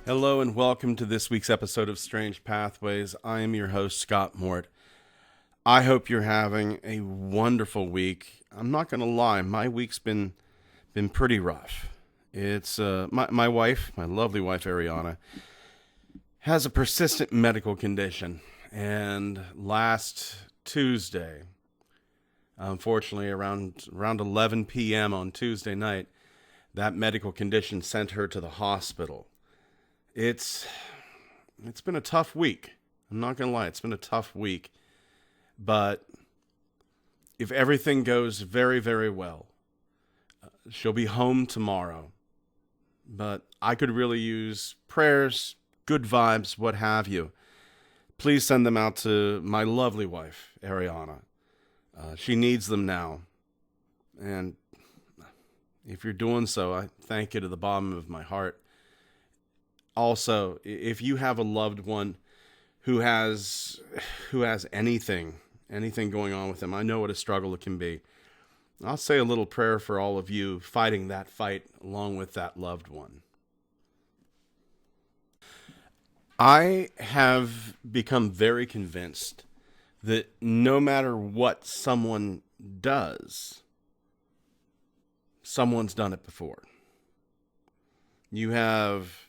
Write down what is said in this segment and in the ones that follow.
Hello and welcome to this week's episode of Strange Pathways. I am your host, Scott Mort. I hope you're having a wonderful week. I'm not going to lie, my week's been pretty rough. It's my wife, my lovely wife Ariana, has a persistent medical condition, and last Tuesday, unfortunately around 11 p.m. on Tuesday night, that medical condition sent her to the hospital. It's been a tough week. I'm not going to lie. It's been a tough week. But if everything goes very, very well, she'll be home tomorrow. But I could really use prayers, good vibes, what have you. Please send them out to my lovely wife, Ariana. She needs them now. And if you're doing so, I thank you to the bottom of my heart. Also, if you have a loved one who has anything going on with them, I know what a struggle it can be. I'll say a little prayer for all of you fighting that fight along with that loved one. I have become very convinced that no matter what someone does, someone's done it before. You have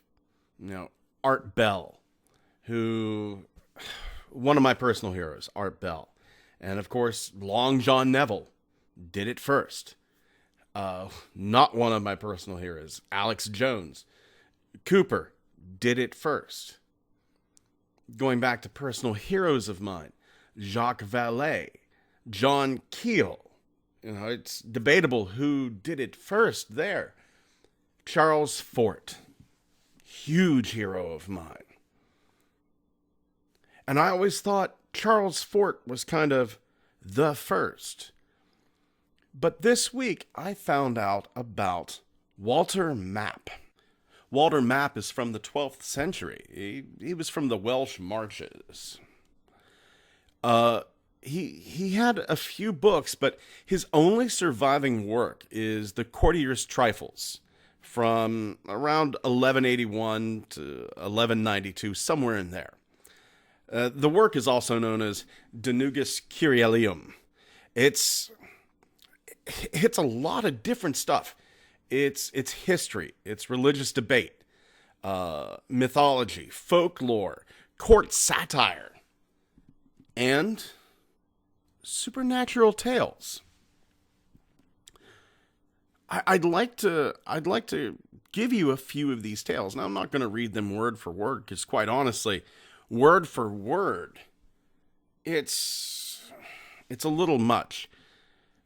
Art Bell, one of my personal heroes, Art Bell. And of course, Long John Neville did it first. Not one of my personal heroes, Alex Jones. Cooper did it first. Going back to personal heroes of mine, Jacques Vallée, John Keel. It's debatable who did it first there. Charles Fort. Huge hero of mine. And I always thought Charles Fort was kind of the first. But this week I found out about Walter Map. Walter Map is from the 12th century. He was from the Welsh Marches. He had a few books, but his only surviving work is the Courtier's Trifles, from around 1181 to 1192, somewhere in there. The work is also known as De Nugis Curialium. It's a lot of different stuff. It's history, it's religious debate, mythology, folklore, court satire, and supernatural tales. I'd like to give you a few of these tales. Now, I'm not going to read them word for word, because quite honestly, word for word, it's a little much.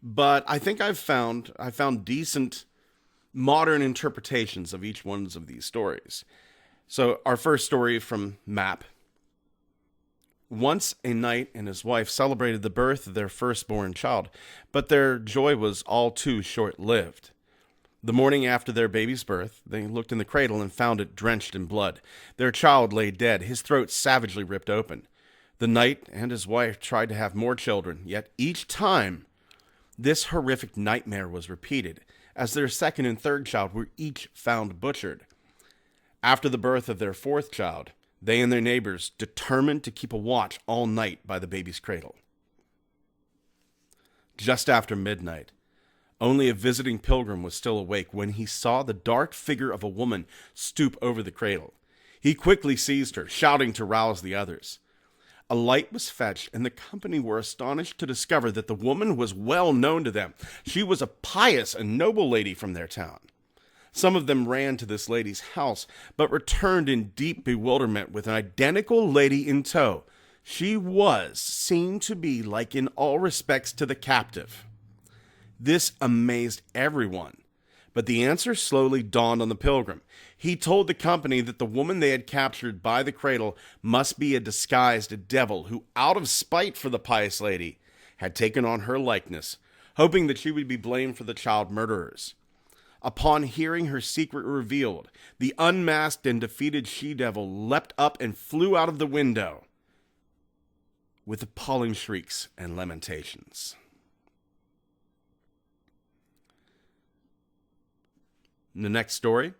But I think I found decent modern interpretations of each one of these stories. So our first story from Map. Once a knight and his wife celebrated the birth of their firstborn child, but their joy was all too short-lived. The morning after their baby's birth, they looked in the cradle and found it drenched in blood. Their child lay dead, his throat savagely ripped open. The knight and his wife tried to have more children, yet each time this horrific nightmare was repeated, as their second and third child were each found butchered. After the birth of their fourth child, they and their neighbors determined to keep a watch all night by the baby's cradle. Just after midnight, only a visiting pilgrim was still awake when he saw the dark figure of a woman stoop over the cradle. He quickly seized her, shouting to rouse the others. A light was fetched, and the company were astonished to discover that the woman was well known to them. She was a pious and noble lady from their town. Some of them ran to this lady's house, but returned in deep bewilderment with an identical lady in tow. She was seen to be like in all respects to the captive. This amazed everyone, but the answer slowly dawned on the pilgrim. He told the company that the woman they had captured by the cradle must be a disguised devil who, out of spite for the pious lady, had taken on her likeness, hoping that she would be blamed for the child murderers. Upon hearing her secret revealed, the unmasked and defeated she-devil leapt up and flew out of the window with appalling shrieks and lamentations. The next story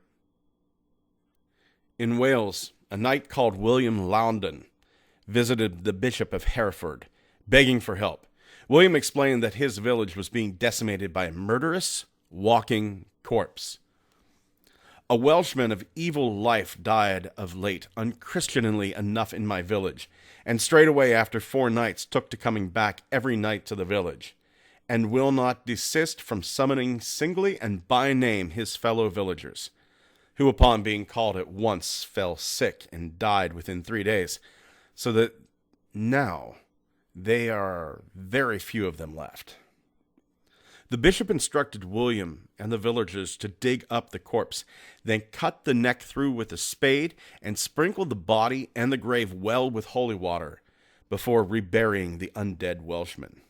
In Wales, a knight called William Loudon visited the Bishop of Hereford, begging for help. William explained that his village was being decimated by a murderous, walking corpse. A Welshman of evil life died of late, unchristianly enough in my village, and straightway after 4 nights took to coming back every night to the village, and will not desist from summoning singly and by name his fellow villagers, who upon being called at once fell sick and died within 3 days, so that now there are very few of them left. The bishop instructed William and the villagers to dig up the corpse, then cut the neck through with a spade and sprinkle the body and the grave well with holy water before reburying the undead Welshman.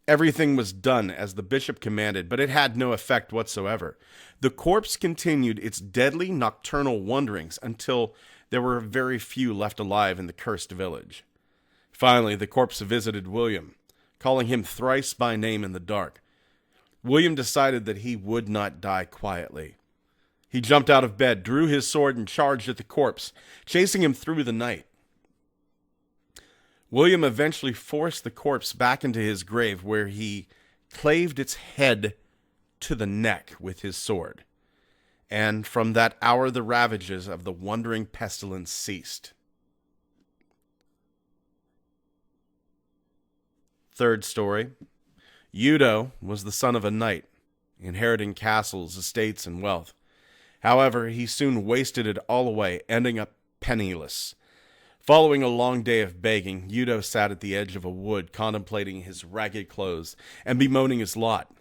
Everything was done as the bishop commanded, but it had no effect whatsoever. The corpse continued its deadly nocturnal wanderings until there were very few left alive in the cursed village. Finally, the corpse visited William, calling him thrice by name in the dark. William decided that he would not die quietly. He jumped out of bed, drew his sword, and charged at the corpse, chasing him through the night. William eventually forced the corpse back into his grave, where he claved its head to the neck with his sword. And from that hour the ravages of the wandering pestilence ceased. Third story. Udo was the son of a knight, inheriting castles, estates, and wealth. However, he soon wasted it all away, ending up penniless. Following a long day of begging, Udo sat at the edge of a wood, contemplating his ragged clothes and bemoaning his lot.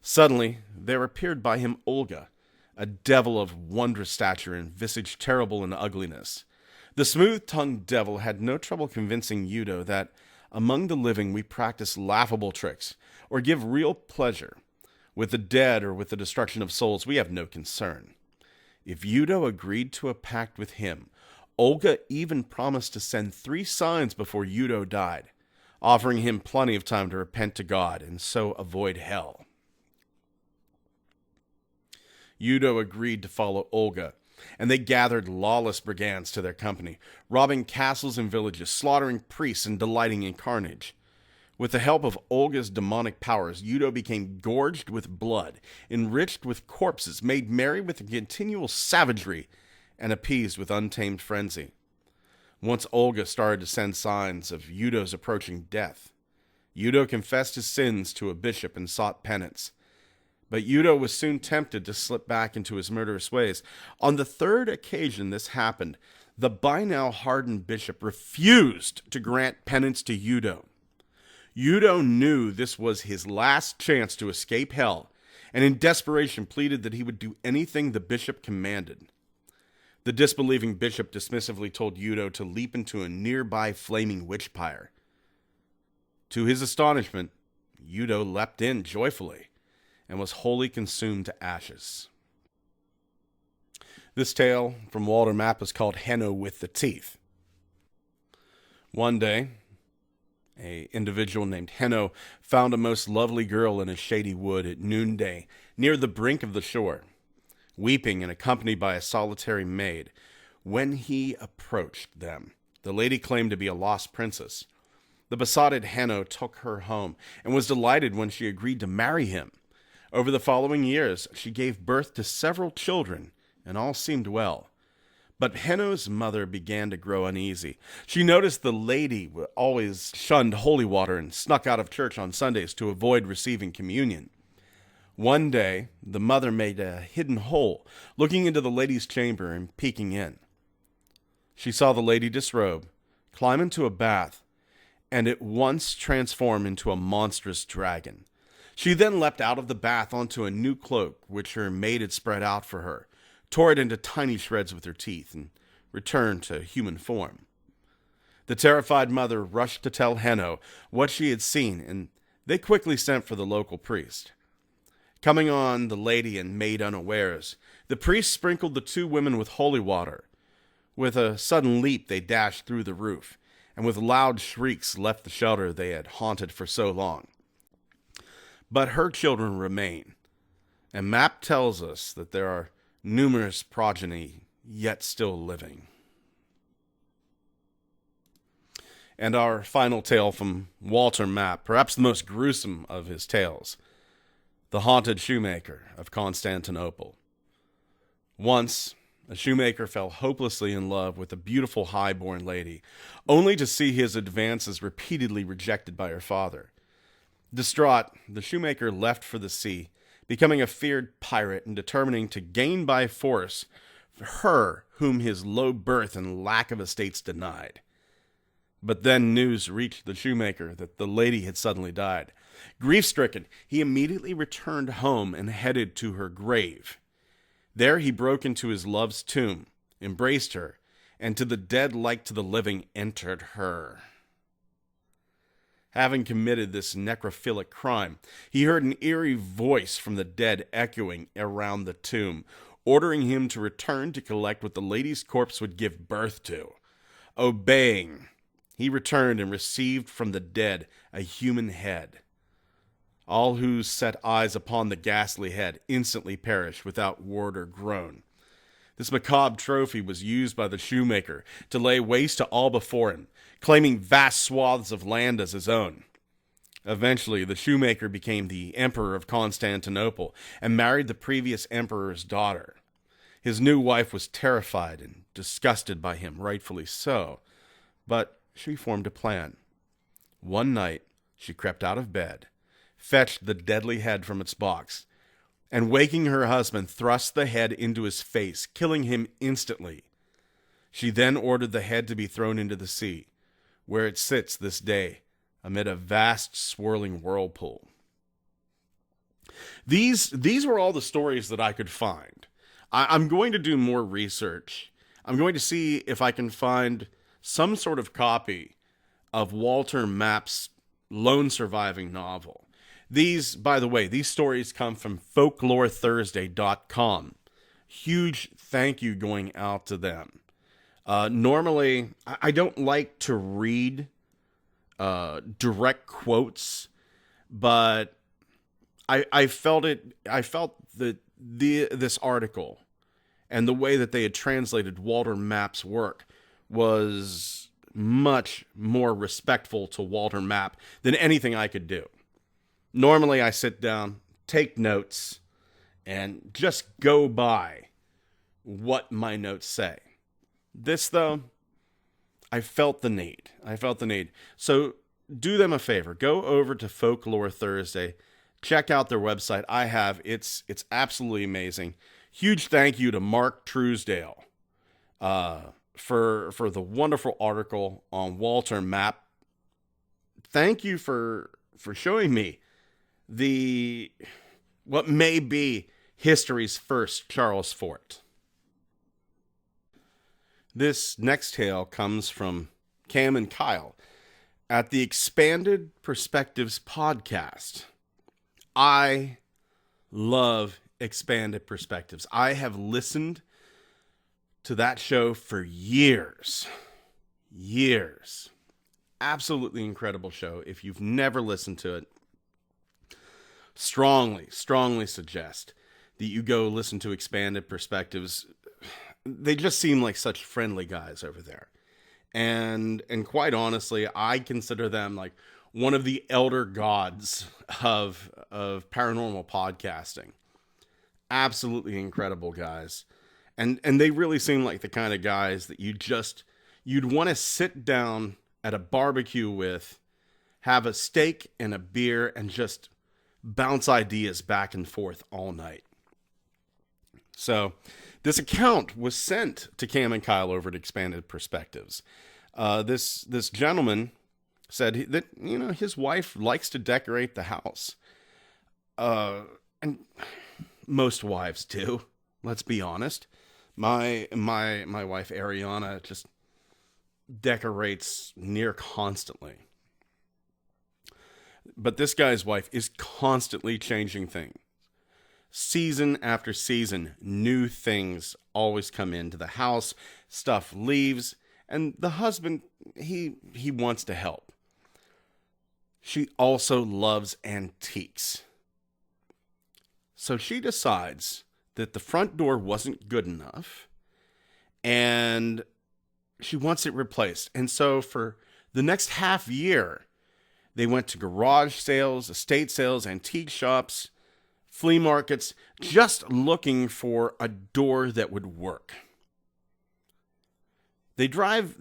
Suddenly, there appeared by him Olga, a devil of wondrous stature and visage terrible in ugliness. The smooth-tongued devil had no trouble convincing Udo that among the living we practice laughable tricks, or give real pleasure. With the dead or with the destruction of souls, we have no concern. If Udo agreed to a pact with him, Olga even promised to send 3 signs before Udo died, offering him plenty of time to repent to God and so avoid hell. Udo agreed to follow Olga, and they gathered lawless brigands to their company, robbing castles and villages, slaughtering priests, and delighting in carnage. With the help of Olga's demonic powers, Udo became gorged with blood, enriched with corpses, made merry with a continual savagery, and appeased with untamed frenzy. Once Olga started to send signs of Udo's approaching death. Udo confessed his sins to a bishop and sought penance. But Udo was soon tempted to slip back into his murderous ways. On the 3rd occasion this happened, the by now hardened bishop refused to grant penance to Udo. Udo knew this was his last chance to escape hell, and in desperation pleaded that he would do anything the bishop commanded. The disbelieving bishop dismissively told Udo to leap into a nearby flaming witch pyre. To his astonishment, Udo leapt in joyfully and was wholly consumed to ashes. This tale from Walter Map is called Hano with the Teeth. One day, an individual named Hano found a most lovely girl in a shady wood at noonday near the brink of the shore, weeping and accompanied by a solitary maid. When he approached them, the lady claimed to be a lost princess. The besotted Hano took her home and was delighted when she agreed to marry him. Over the following years, she gave birth to several children, and all seemed well. But Hano's mother began to grow uneasy. She noticed the lady always shunned holy water and snuck out of church on Sundays to avoid receiving communion. One day, the mother made a hidden hole, looking into the lady's chamber and peeking in. She saw the lady disrobe, climb into a bath, and at once transform into a monstrous dragon. She then leapt out of the bath onto a new cloak, which her maid had spread out for her, tore it into tiny shreds with her teeth, and returned to human form. The terrified mother rushed to tell Hano what she had seen, and they quickly sent for the local priest. Coming on the lady and maid unawares, the priest sprinkled the 2 women with holy water. With a sudden leap, they dashed through the roof, and with loud shrieks left the shelter they had haunted for so long. But her children remain, and Map tells us that there are numerous progeny yet still living. And our final tale from Walter Map, perhaps the most gruesome of his tales, the haunted shoemaker of Constantinople. Once, a shoemaker fell hopelessly in love with a beautiful high-born lady, only to see his advances repeatedly rejected by her father. Distraught, the shoemaker left for the sea, becoming a feared pirate and determining to gain by force her whom his low birth and lack of estates denied. But then news reached the shoemaker that the lady had suddenly died. Grief-stricken, he immediately returned home and headed to her grave. There he broke into his love's tomb, embraced her, and to the dead like to the living entered her. Having committed this necrophilic crime, he heard an eerie voice from the dead echoing around the tomb, ordering him to return to collect what the lady's corpse would give birth to. Obeying, he returned and received from the dead a human head. All who set eyes upon the ghastly head instantly perished without word or groan. This macabre trophy was used by the shoemaker to lay waste to all before him, claiming vast swaths of land as his own. Eventually, the shoemaker became the emperor of Constantinople and married the previous emperor's daughter. His new wife was terrified and disgusted by him, rightfully so, but she formed a plan. One night, she crept out of bed, fetched the deadly head from its box, and waking her husband, thrust the head into his face, killing him instantly. She then ordered the head to be thrown into the sea, where it sits this day amid a vast swirling whirlpool. These were all the stories that I could find. I'm going to do more research. I'm going to see if I can find some sort of copy of Walter Map's lone surviving novel. These, by the way, these stories come from folklorethursday.com. Huge thank you going out to them. Normally, I don't like to read direct quotes, but I felt that this article and the way that they had translated Walter Map's work was much more respectful to Walter Map than anything I could do. Normally, I sit down, take notes, and just go by what my notes say. This, though, I felt the need. So do them a favor. Go over to Folklore Thursday. Check out their website. It's absolutely amazing. Huge thank you to Mark Truesdale for the wonderful article on Walter Map. Thank you for showing me what may be history's first Charles Fort. This next tale comes from Cam and Kyle at the Expanded Perspectives podcast. I love Expanded Perspectives. I have listened to that show for years. Absolutely incredible show. If you've never listened to it, strongly suggest that you go listen to Expanded Perspectives. They just seem like such friendly guys over there. And quite honestly, I consider them like one of the elder gods of paranormal podcasting. Absolutely incredible guys. And they really seem like the kind of guys that you'd want to sit down at a barbecue with, have a steak and a beer, and just bounce ideas back and forth all night. So this account was sent to Cam and Kyle over at Expanded Perspectives. This gentleman said that, his wife likes to decorate the house. And most wives do. Let's be honest. My wife Ariana just decorates near constantly. But this guy's wife is constantly changing things. Season after season, new things always come into the house, stuff leaves, and the husband, he wants to help. She also loves antiques. So she decides that the front door wasn't good enough, and she wants it replaced. And so for the next half year, they went to garage sales, estate sales, antique shops, flea markets, just looking for a door that would work. They drive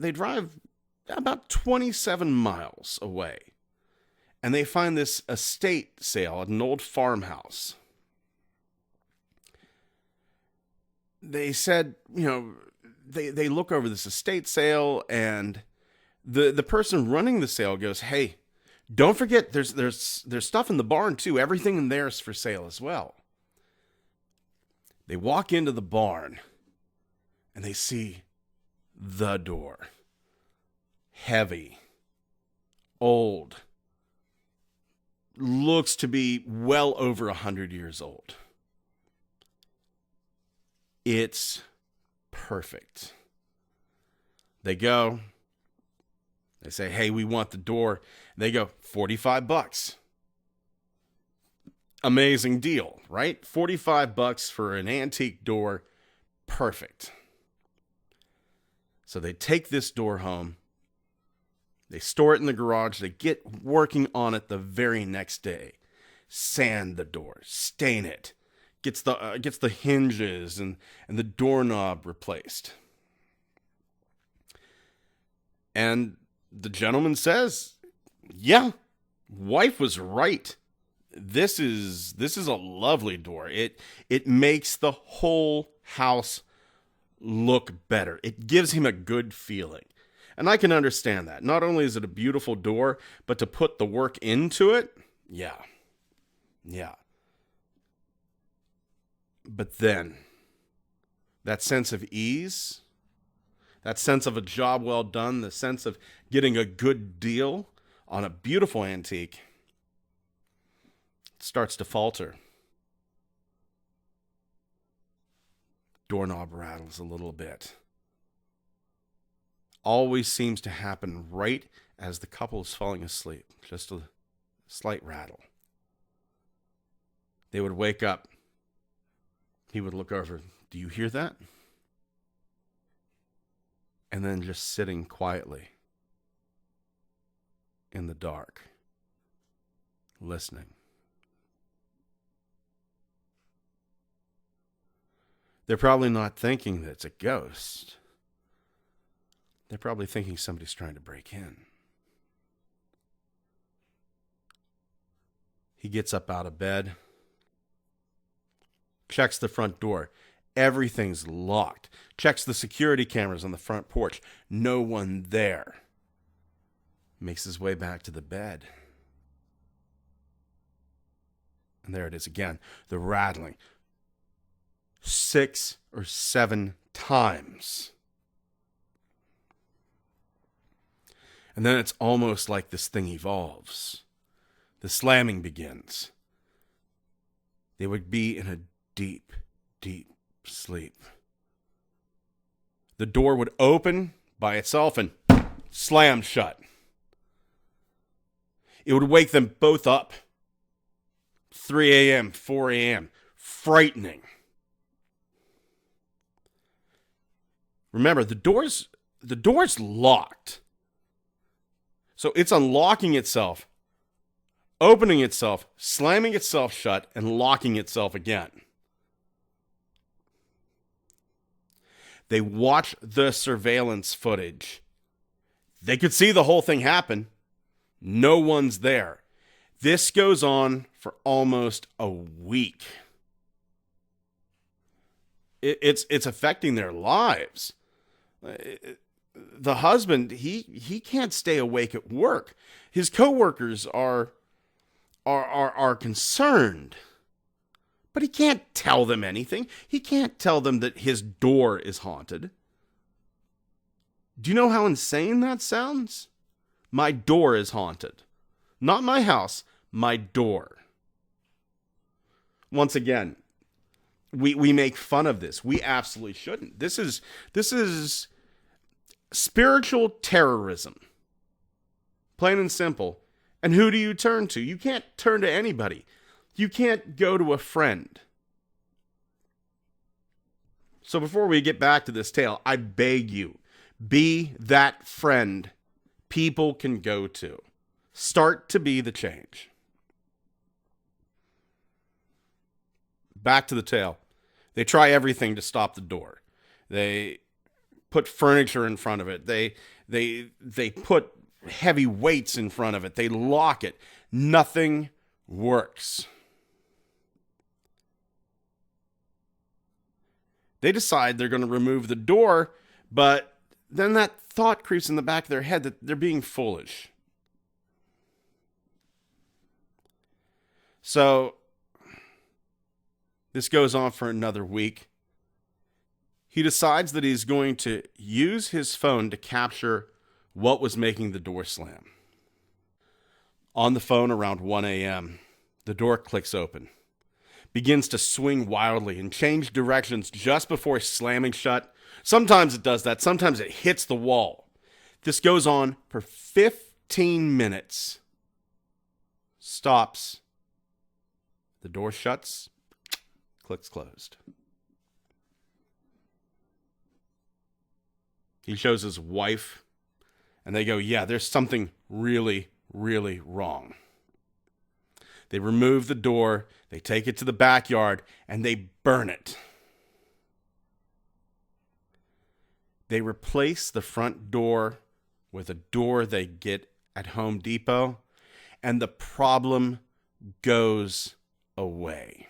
about 27 miles away, and they find this estate sale at an old farmhouse. They said, they look over this estate sale, and the person running the sale goes, "Hey, don't forget there's stuff in the barn too. Everything in there is for sale as well." They walk into the barn, and they see the door. Heavy, old, looks to be well over 100 years old. It's perfect. They go, they say, "Hey, we want the door." They go, $45. Amazing deal, right? $45 for an antique door. Perfect. So they take this door home. They store it in the garage. They get working on it the very next day. Sand the door, stain it, gets the hinges and the doorknob replaced. And the gentleman says, "Yeah, wife was right. This is a lovely door. It makes the whole house look better. It gives him a good feeling." And I can understand that. Not only is it a beautiful door, but to put the work into it, yeah. But then, that sense of ease, that sense of a job well done, the sense of getting a good deal on a beautiful antique, starts to falter. Doorknob rattles a little bit. Always seems to happen right as the couple is falling asleep. Just a slight rattle. They would wake up. He would look over. "Do you hear that?" And then just sitting quietly in the dark, listening. They're probably not thinking that it's a ghost. They're probably thinking somebody's trying to break in. He gets up out of bed, checks the front door. Everything's locked. Checks the security cameras on the front porch. No one there. Makes his way back to the bed. And there it is again. The rattling. 6 or 7 times. And then it's almost like this thing evolves. The slamming begins. They would be in a deep, deep sleep. The door would open by itself and slam shut. It would wake them both up. 3 a.m., 4 a.m. Frightening. Remember, the door's locked. So it's unlocking itself, opening itself, slamming itself shut, and locking itself again. They watch the surveillance footage. They could see the whole thing happen. No one's there. This goes on for almost a week. It's affecting their lives. The husband, he can't stay awake at work. His coworkers are concerned. But he can't tell them anything. He can't tell them that his door is haunted. Do you know how insane that sounds? My door is haunted. Not my house, my door. Once again, we make fun of this. We absolutely shouldn't. This is spiritual terrorism. Plain and simple. And who do you turn to? You can't turn to anybody. You can't go to a friend. So before we get back to this tale, I beg you, be that friend people can go to. Start to be the change. Back to the tale. They try everything to stop the door. They put furniture in front of it. They put heavy weights in front of it. They lock it. Nothing works. They decide they're going to remove the door, but then that thought creeps in the back of their head that they're being foolish. So this goes on for another week. He decides that he's going to use his phone to capture what was making the door slam. On the phone around 1 a.m., the door clicks open, begins to swing wildly and change directions just before slamming shut. Sometimes it does that. Sometimes it hits the wall. This goes on for 15 minutes. Stops. The door shuts. Clicks closed. He shows his wife, and they go, yeah, there's something really, really wrong. They remove the door, they take it to the backyard, and they burn it. They replace the front door with a door they get at Home Depot, and the problem goes away.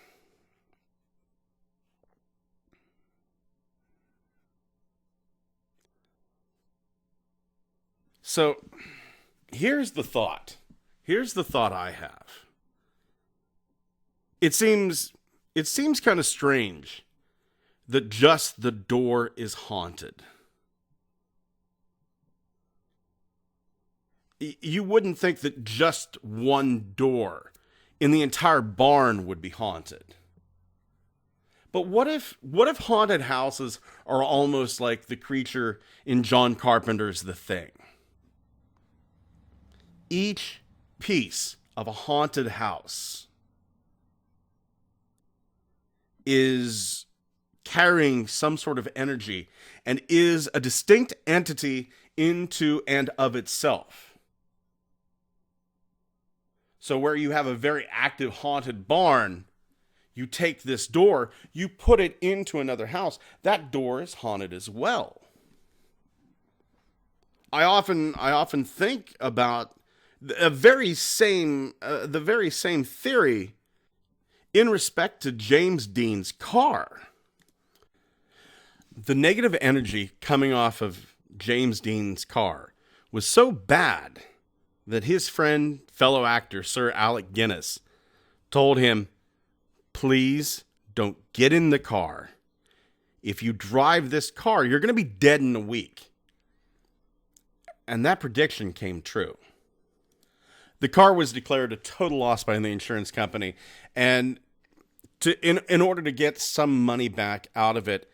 So, here's the thought. Here's the thought I have. It seems kind of strange that just the door is haunted. You wouldn't think that just one door in the entire barn would be haunted. But what if haunted houses are almost like the creature in John Carpenter's The Thing? Each piece of a haunted house is carrying some sort of energy and is a distinct entity into and of itself. So where you have a very active haunted barn, you take this door, you put it into another house, that door is haunted as well. I often think about the very same theory in respect to James Dean's car. The negative energy coming off of James Dean's car was so bad that his friend, fellow actor, Sir Alec Guinness, told him, please don't get in the car. If you drive this car, you're going to be dead in a week. And that prediction came true. The car was declared a total loss by the insurance company, and in order to get some money back out of it,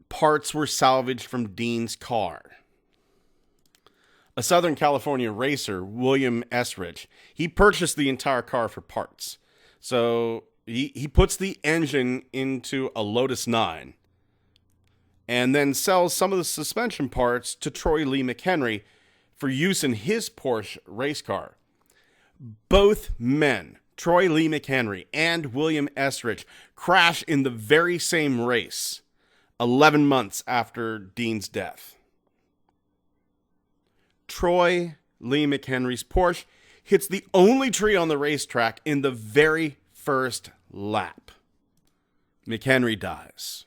parts were salvaged from Dean's car. A Southern California racer, William Esrich, he purchased the entire car for parts. So he puts the engine into a Lotus 9 and then sells some of the suspension parts to Troy Lee McHenry for use in his Porsche race car. Both men, Troy Lee McHenry and William Esrich, crash in the very same race 11 months after Dean's death. Troy Lee McHenry's Porsche hits the only tree on the racetrack in the very first lap. McHenry dies.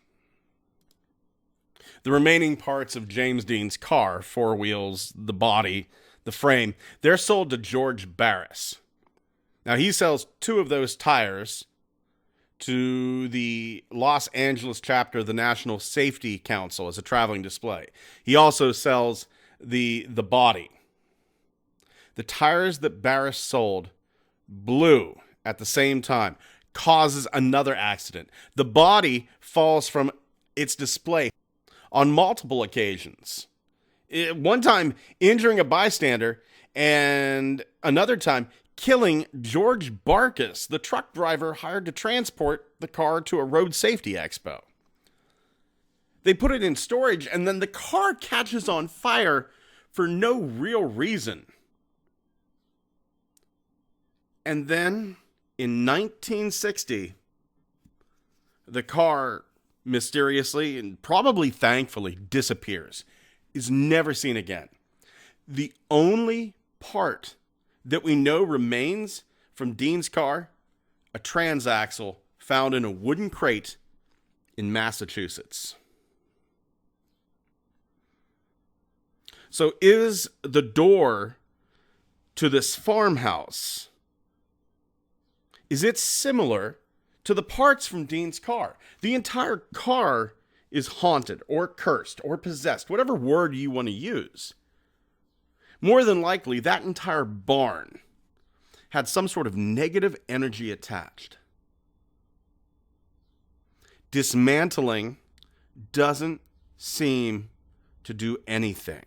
The remaining parts of James Dean's car, four wheels, the body, the frame, they're sold to George Barris. Now, he sells 2 of those tires to the Los Angeles chapter of the National Safety Council as a traveling display. He also sells the body. The tires that Barris sold blew at the same time, causes another accident. The body falls from its display on multiple occasions. One time injuring a bystander, and another time killing George Barkas, the truck driver hired to transport the car to a road safety expo. They put it in storage, and then the car catches on fire for no real reason. And then, in 1960, the car mysteriously and probably thankfully disappears, is never seen again. The only part that we know remains from Dean's car, a transaxle found in a wooden crate in Massachusetts. So is the door to this farmhouse, is it similar to the parts from Dean's car? The entire car is haunted or cursed or possessed, whatever word you want to use. More than likely, that entire barn had some sort of negative energy attached. Dismantling doesn't seem to do anything.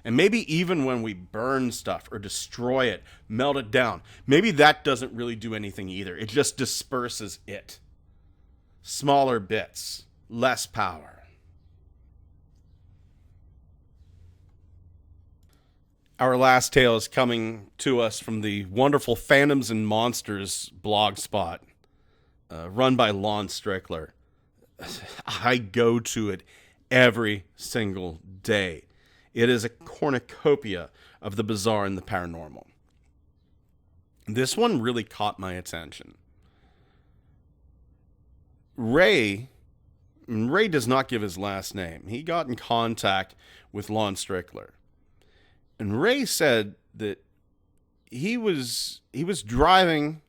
And maybe even when we burn stuff or destroy it, melt it down, maybe that doesn't really do anything either. It just disperses it. Smaller bits, less power. Our last tale is coming to us from the wonderful Phantoms and Monsters blog spot, run by Lon Strickler. I go to it every single day. It is a cornucopia of the bizarre and the paranormal. This one really caught my attention. Ray does not give his last name. He got in contact with Lon Strickler. And Ray said that he was driving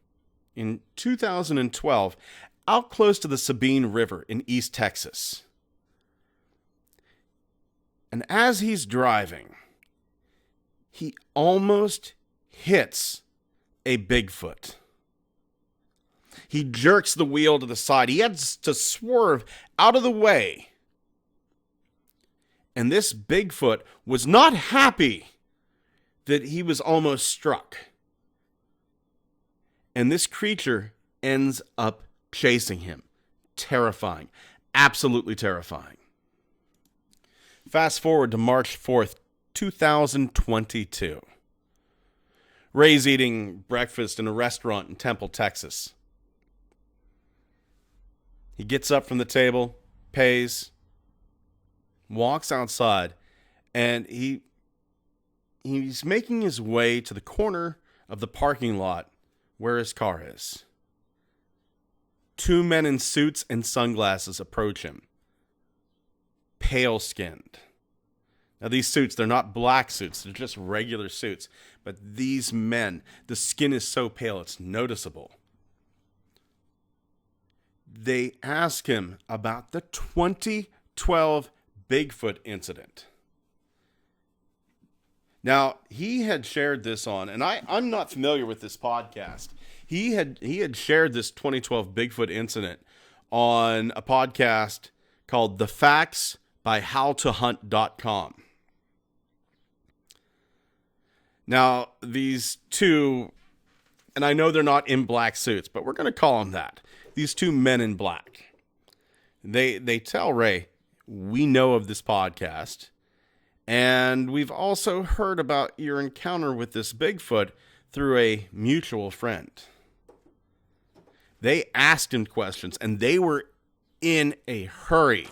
in 2012 out close to the Sabine River in East Texas. And as he's driving, he almost hits a Bigfoot. He jerks the wheel to the side. He has to swerve out of the way. And this Bigfoot was not happy that he was almost struck. And this creature ends up chasing him. Terrifying. Absolutely terrifying. Fast forward to March 4th, 2022. Ray's eating breakfast in a restaurant in Temple, Texas. He gets up from the table, pays, walks outside, and he's making his way to the corner of the parking lot where his car is. Two men in suits and sunglasses approach him. Pale-skinned. Now these suits, they're not black suits, they're just regular suits. But these men, the skin is so pale, it's noticeable. They ask him about the 2012 Bigfoot incident. Now, he had shared this on, and I'm not familiar with this podcast. He had shared this 2012 Bigfoot incident on a podcast called The Facts by howtohunt.com. Now, these two, and I know they're not in black suits, but we're going to call them that. These two men in black. They tell Ray, we know of this podcast, and we've also heard about your encounter with this Bigfoot through a mutual friend. They asked him questions, and they were in a hurry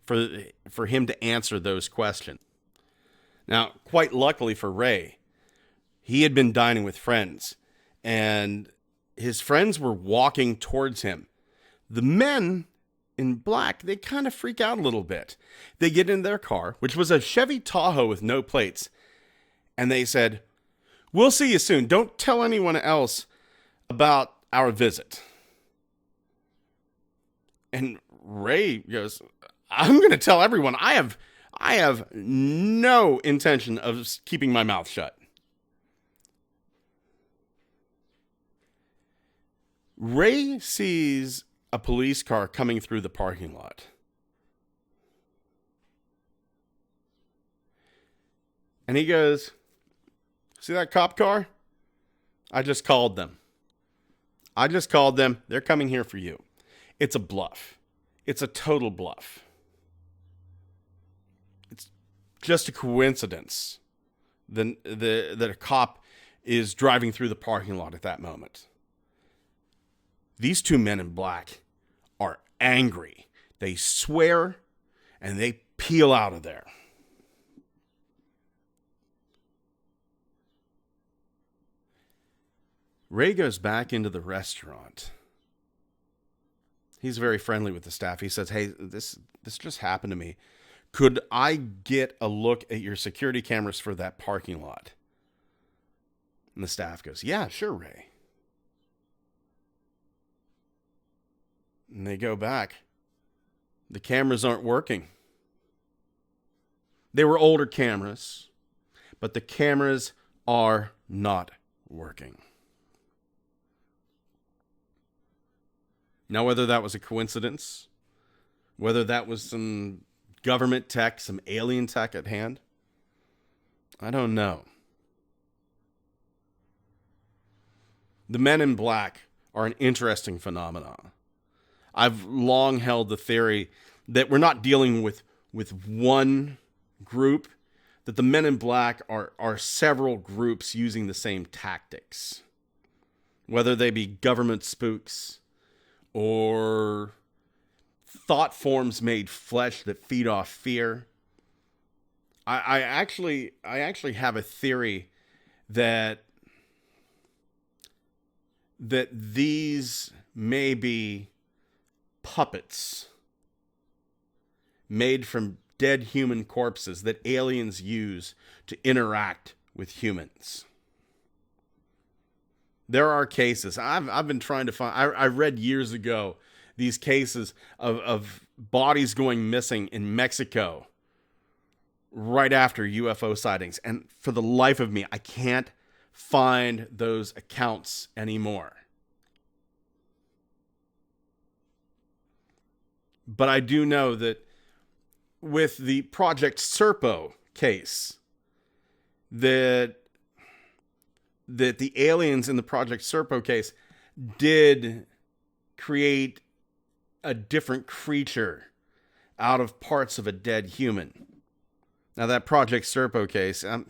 for him to answer those questions. Now, quite luckily for Ray, he had been dining with friends, and his friends were walking towards him. The men in black, they kind of freak out a little bit. They get in their car, which was a Chevy Tahoe with no plates, and they said, "We'll see you soon. Don't tell anyone else about our visit." And Ray goes, "I'm going to tell everyone. I have no intention of keeping my mouth shut." Ray sees a police car coming through the parking lot. And he goes, "See that cop car? I just called them. They're coming here for you. It's a bluff. it's a total bluff. It's just a coincidence that a cop is driving through the parking lot at that moment. These two men in black are angry. They swear and they peel out of there. Ray goes back into the restaurant. He's very friendly with the staff. He says, "Hey, this just happened to me. Could I get a look at your security cameras for that parking lot?" And the staff goes, "Yeah, sure, Ray." And they go back. The cameras aren't working. They were older cameras, but the cameras are not working. Now, whether that was a coincidence, whether that was some government tech, some alien tech at hand, I don't know. The men in black are an interesting phenomenon. I've long held the theory that we're not dealing with one group, that the men in black are several groups using the same tactics. Whether they be government spooks or thought forms made flesh that feed off fear. I actually have a theory that these may be puppets made from dead human corpses that aliens use to interact with humans. There are cases. I've been trying to find. I read years ago these cases of bodies going missing in Mexico right after UFO sightings, and for the life of me, I can't find those accounts anymore. But I do know that with the Project Serpo case, that the aliens in the Project Serpo case did create a different creature out of parts of a dead human. Now, that Project Serpo case, I'm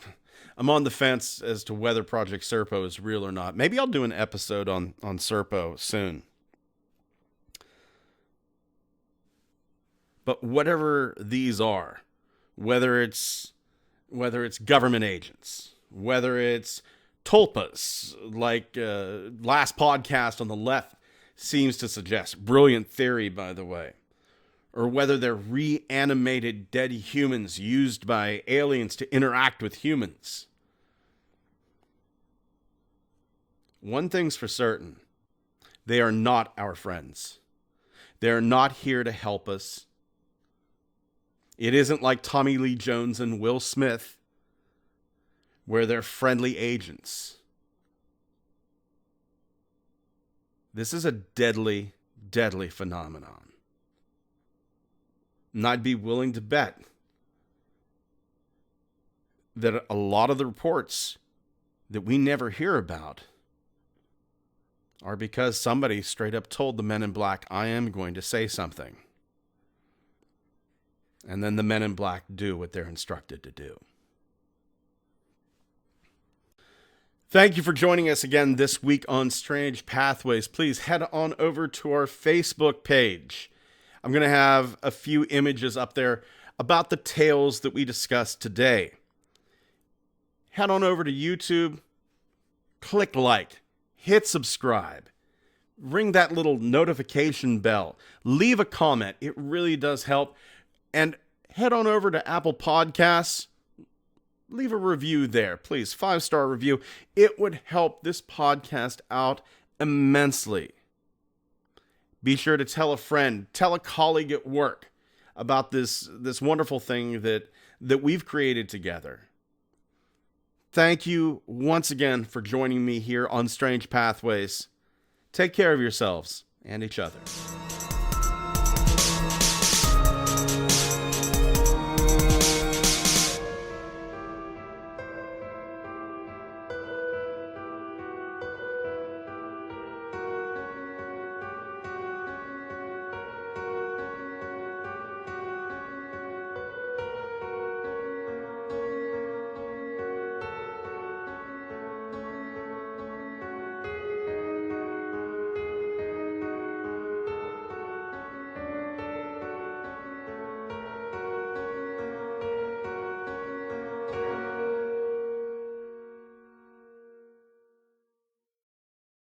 on the fence as to whether Project Serpo is real or not. Maybe I'll do an episode on Serpo soon. But whatever these are, whether it's government agents, whether it's tulpas, like last podcast on the left seems to suggest, brilliant theory, by the way, or whether they're reanimated dead humans used by aliens to interact with humans. One thing's for certain, they are not our friends. They are not here to help us. It isn't like Tommy Lee Jones and Will Smith, where they're friendly agents. This is a deadly, deadly phenomenon. And I'd be willing to bet that a lot of the reports that we never hear about are because somebody straight up told the men in black, "I am going to say something." And then the men in black do what they're instructed to do. Thank you for joining us again this week on Strange Pathways. Please head on over to our Facebook page. I'm going to have a few images up there about the tales that we discussed today. Head on over to YouTube, click like, hit subscribe, ring that little notification bell, leave a comment. It really does help. And head on over to Apple Podcasts. Leave a review there, please. 5-star review. It would help this podcast out immensely. Be sure to tell a friend, tell a colleague at work about this wonderful thing that we've created together. Thank you once again for joining me here on Strange Pathways. Take care of yourselves and each other.